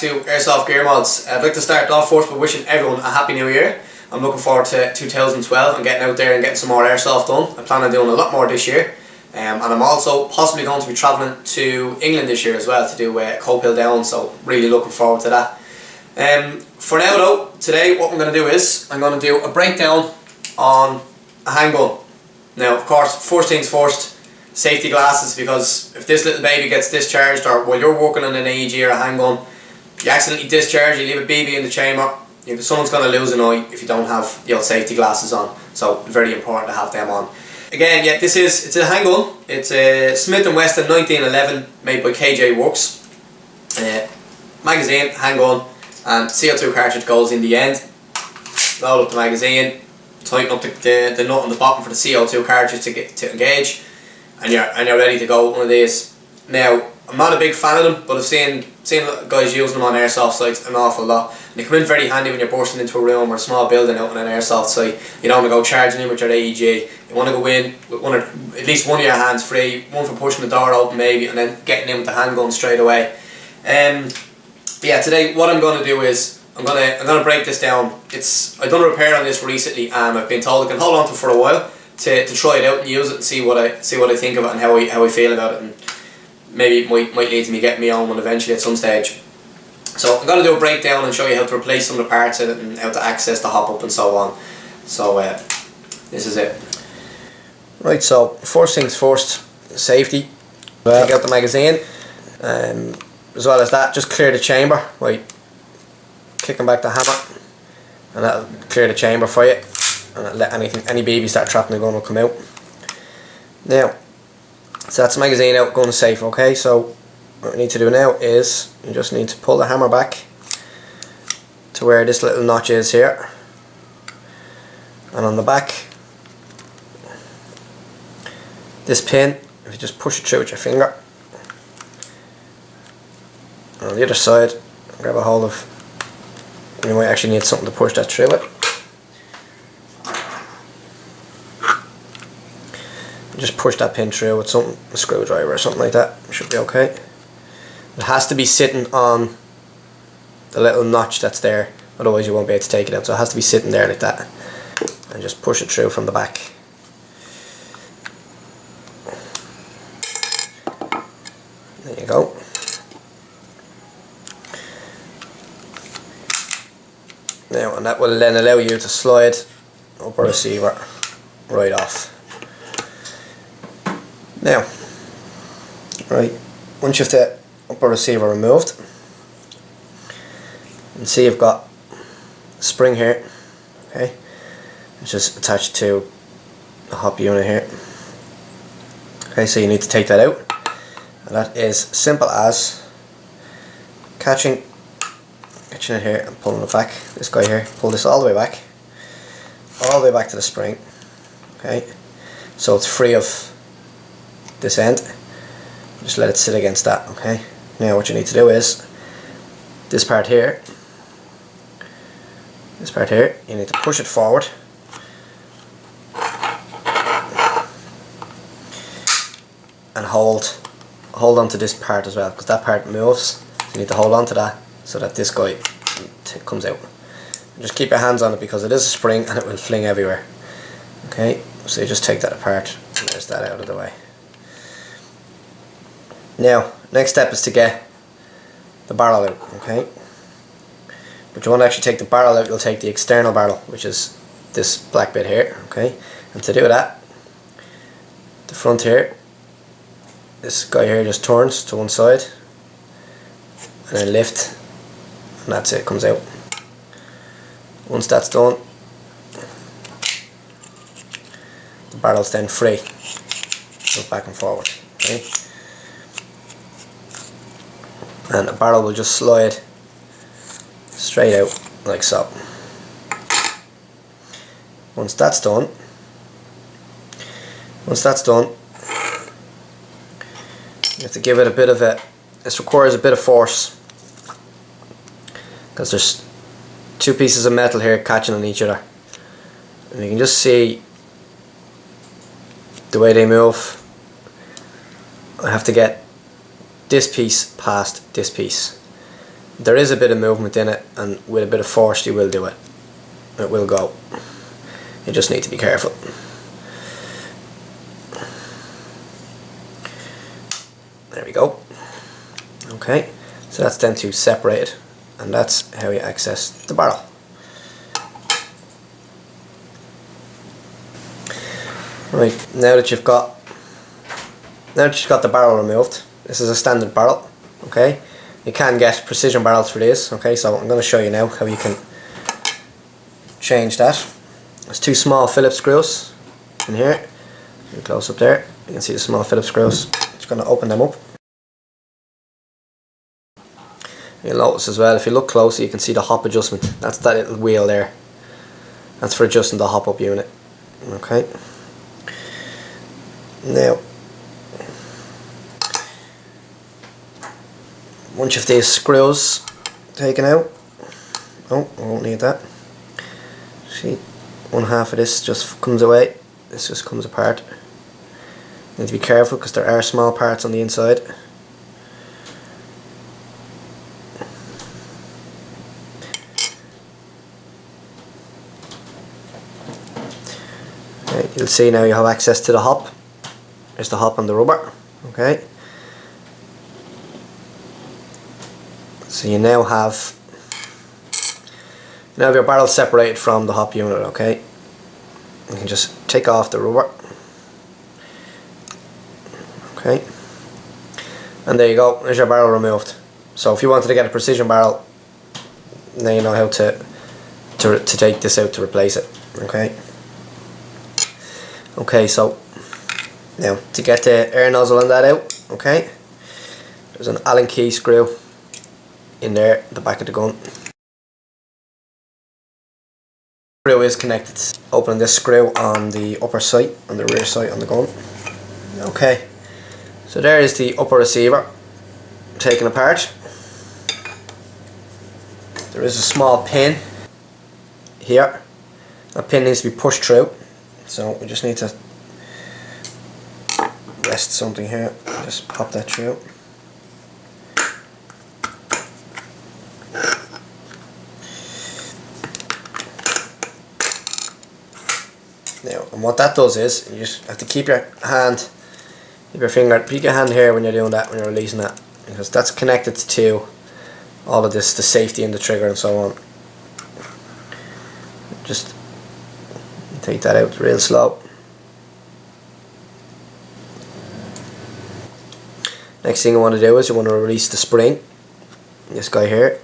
to AirsoftGearMods. I'd like to start off first by wishing everyone a happy new year. I'm looking forward to 2012 and getting out there and getting some more airsoft done. I plan on doing a lot more this year, and I'm also possibly going to be travelling to England this year as well to do Copill Down, so really looking forward to that. For now though, today what I'm going to do is I'm going to do a breakdown on a handgun. Now of course, first things first, safety glasses, because if this little baby gets discharged, or while you're working on an AEG or a handgun, you accidentally discharge, you leave a BB in the chamber, someone's going to lose an eye if you don't have the old safety glasses on. So very important to have them on. Again, yeah, it's a handgun. It's a Smith & Wesson 1911 made by KJ Works. Magazine, handgun, and CO2 cartridge goes in the end. Load up the magazine, tighten up the nut on the bottom for the CO2 cartridge to engage, and you're ready to go with one of these. Now, I'm not a big fan of them, but I've seen guys using them on airsoft sites an awful lot. And they come in very handy when you're bursting into a room or a small building out on an airsoft site. You don't want to go charging in with your AEG. You want to go in with at least one of your hands free, one for pushing the door open maybe, and then getting in with the handgun straight away. Yeah, today what I'm going to do is I'm gonna break this down. I've done a repair on this recently, and I've been told I can hold on to it for a while to try it out and use it and see what I think of it and how I feel about it, and maybe it might lead to me getting my own one eventually at some stage. So I'm going to do a breakdown and show you how to replace some of the parts in it and how to access the hop up and so on. So this is it. Right, so first things first, safety. Take out the magazine, as well as that, just clear the chamber by kicking back the hammer, and that'll clear the chamber for you, and that'll let any BBs that are trapped in the gun will come out. Now, so that's the magazine out, going safe. Okay, so what we need to do now is you just need to pull the hammer back to where this little notch is here, and on the back, this pin, if you just push it through with your finger, and on the other side, grab a hold of, you might actually need something to push that through it. Just push that pin through with something, a screwdriver or something like that. Should be okay. It has to be sitting on the little notch that's there, otherwise you won't be able to take it out. So it has to be sitting there like that, and just push it through from the back. There you go. Now, and that will then allow you to slide up a receiver right off. Now, right, once you have the upper receiver removed, you can see you've got a spring here, okay, it's just attached to the hop unit here. Okay, so you need to take that out, and that is simple as catching it here and pulling it back. This guy here, pull this all the way back to the spring, okay, so it's free of this end. Just let it sit against that. Okay, now what you need to do is this part here, you need to push it forward and hold on to this part as well, because that part moves, so you need to hold on to that so that this guy comes out. Just keep your hands on it because it is a spring and it will fling everywhere. Okay, so you just take that apart, and there's that out of the way. Now, next step is to get the barrel out, okay? But you won't actually take the barrel out, you'll take the external barrel, which is this black bit here, okay? And to do that, the front here, this guy here just turns to one side, and then lift, and that's it, comes out. Once that's done, the barrel's then free, goes back and forward, okay? And the barrel will just slide straight out like so. Once that's done, you have to give it a bit of this requires a bit of force, because there's two pieces of metal here catching on each other, and you can just see the way they move. I have to get this piece past this piece, there is a bit of movement in it, and with a bit of force you will do it. It will go. You just need to be careful. There we go. Okay, so that's them two separated, and that's how you access the barrel. Right, now that you've got the barrel removed, this is a standard barrel, okay? You can get precision barrels for this, okay? So I'm going to show you now how you can change that. There's two small Phillips screws in here. Close up there, you can see the small Phillips screws. Just going to open them up. You'll notice as well, if you look closely, you can see the hop adjustment. That's that little wheel there. That's for adjusting the hop up unit. Okay. Now, once you have these screws taken out, oh, I won't need that. See, one half of this just comes away. This just comes apart. You need to be careful because there are small parts on the inside. Okay, you'll see now you have access to the hop. There's the hop and the rubber. Okay. So you now have your barrel separated from the hop unit, okay? You can just take off the rubber. Okay. And there you go, there's your barrel removed. So if you wanted to get a precision barrel, now you know how to take this out to replace it. Okay. Okay, so now to get the air nozzle on that out, okay, there's an Allen key screw in there at the back of the gun. Screw is connected. Open this screw on the upper sight, on the rear sight on the gun. Okay, so there is the upper receiver taken apart. There is a small pin here. That pin needs to be pushed through, so we just need to rest something here. Just pop that through. Now, and what that does is you just have to keep your hand, keep your hand here when you're doing that, when you're releasing that, because that's connected to all of this, the safety in the trigger and so on. Just take that out real slow. Next thing you want to do is you want to release the spring, this guy here,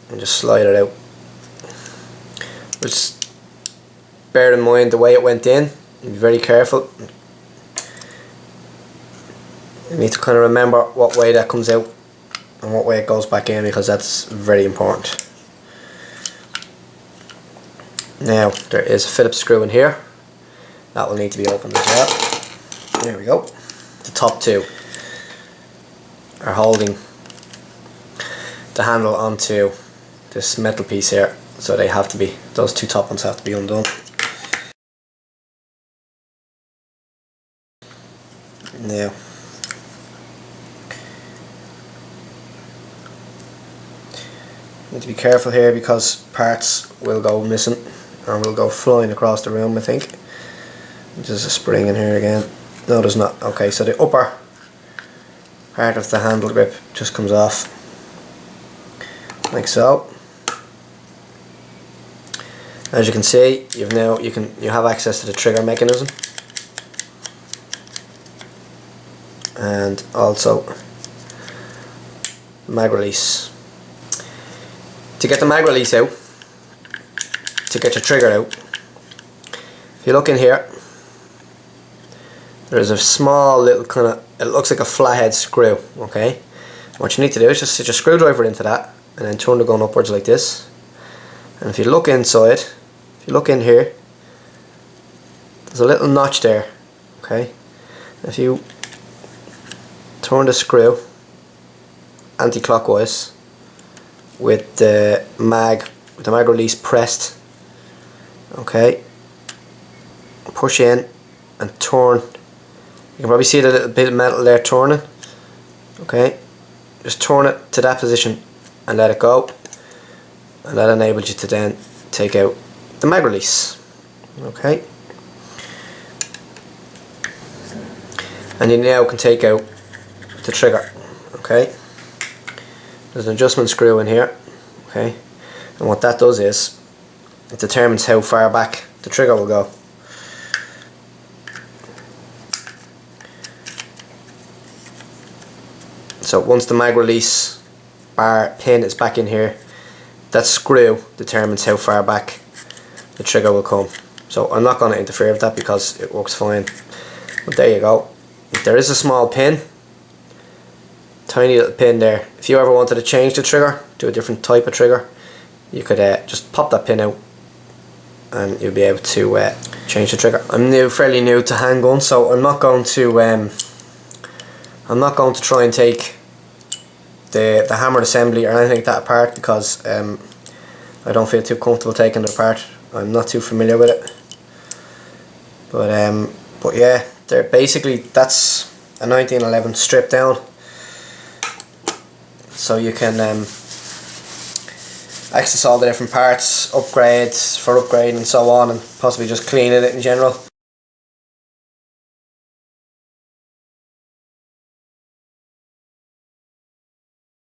and just slide it out. Just bear in mind the way it went in, be very careful. You need to kind of remember what way that comes out and what way it goes back in, because that's very important. Now there is a Phillips screw in here that will need to be opened as well. There we go. The top two are holding the handle onto this metal piece here, so they have to be, those two top ones have to be undone. Now, need to be careful here because parts will go missing or will go flying across the room, I think. There's a spring in here again. No, there's not. Okay, so the upper part of the handle grip just comes off like so. As you can see, you have access to the trigger mechanism, and also mag release. To get the mag release out, to get your trigger out, if you look in here, there's a small little kind of, it looks like a flathead screw, okay? What you need to do is just sit your screwdriver into that and then turn the gun upwards like this. And if you look inside, if you look in here, there's a little notch there, okay? If you turn the screw anti-clockwise with the mag release pressed, okay, push in and turn. You can probably see the little bit of metal there turning, okay, just turn it to that position and let it go, and that enables you to then take out the mag release. Okay, and you now can take out the trigger. Okay, there's an adjustment screw in here. Okay, and what that does is it determines how far back the trigger will go. So once the mag release bar pin is back in here, that screw determines how far back the trigger will come. So I'm not going to interfere with that because it works fine. But there you go. There is a small pin, tiny little pin there. If you ever wanted to change the trigger to a different type of trigger, you could just pop that pin out and you'll be able to change the trigger. I'm fairly new to handguns, so I'm not going to try and take the hammered assembly or anything like that apart, because I don't feel too comfortable taking it apart. I'm not too familiar with it. But yeah, they're basically, that's a 1911 stripped down, so you can access all the different parts, upgrades for upgrading and so on, and possibly just cleaning it in general.